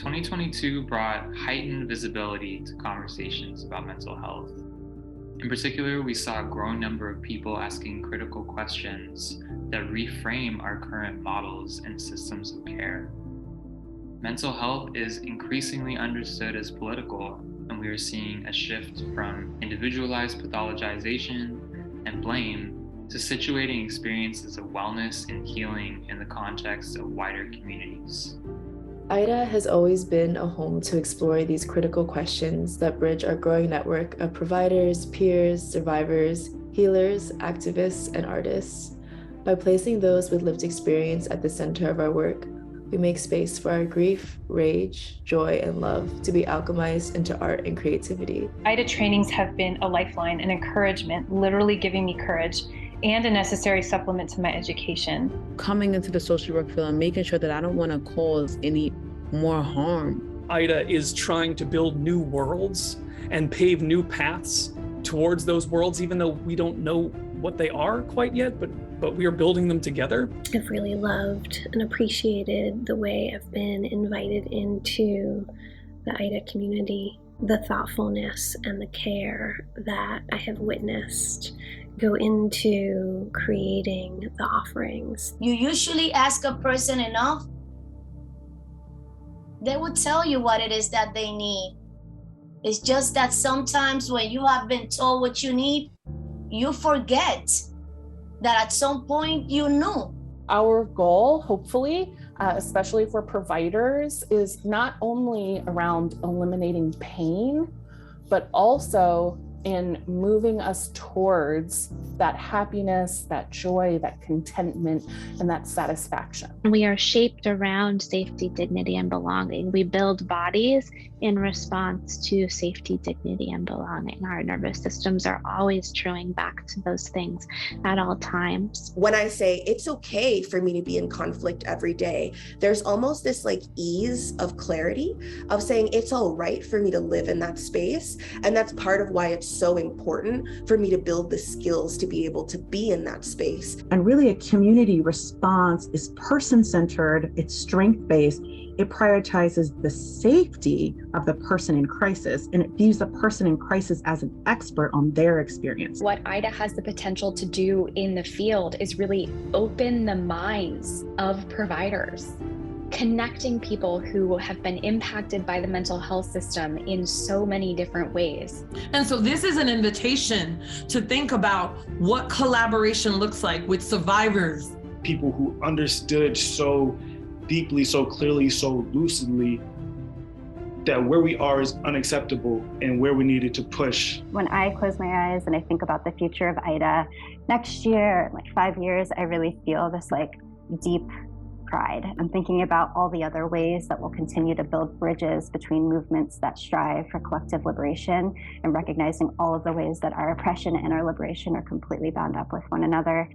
2022 brought heightened visibility to conversations about mental health. In particular, we saw a growing number of people asking critical questions that reframe our current models and systems of care. Mental health is increasingly understood as political, and we are seeing a shift from individualized pathologization and blame to situating experiences of wellness and healing in the context of wider communities. IDHA has always been a home to explore these critical questions that bridge our growing network of providers, peers, survivors, healers, activists, and artists. By placing those with lived experience at the center of our work, we make space for our grief, rage, joy, and love to be alchemized into art and creativity. IDHA trainings have been a lifeline, an encouragement, literally giving me courage, and a necessary supplement to my education. Coming into the social work field and making sure that I don't want to cause any more harm. IDHA is trying to build new worlds and pave new paths towards those worlds, even though we don't know what they are quite yet, but we are building them together. I've really loved and appreciated the way I've been invited into the IDHA community, the thoughtfulness and the care that I have witnessed go into creating the offerings. You usually ask a person enough, they would tell you what it is that they need. It's just that sometimes when you have been told what you need, you forget that at some point you knew. Our goal, hopefully, especially for providers, is not only around eliminating pain, but also in moving us towards that happiness, that joy, that contentment, and that satisfaction. We are shaped around safety, dignity, and belonging. We build bodies in response to safety, dignity, and belonging. Our nervous systems are always truing back to those things at all times. When I say it's okay for me to be in conflict every day, there's almost this ease of clarity of saying it's all right for me to live in that space. And that's part of why it's so important for me to build the skills to be able to be in that space. And really a community response is person-centered, it's strength-based, it prioritizes the safety of the person in crisis, and it views the person in crisis as an expert on their experience. What IDHA has the potential to do in the field is really open the minds of providers, connecting people who have been impacted by the mental health system in so many different ways. And so this is an invitation to think about what collaboration looks like with survivors. People who understood so deeply, so clearly, so lucidly that where we are is unacceptable and where we needed to push. When I close my eyes and I think about the future of IDHA, next year, 5 years, I really feel this deep pride. I'm thinking about all the other ways that we'll continue to build bridges between movements that strive for collective liberation, and recognizing all of the ways that our oppression and our liberation are completely bound up with one another.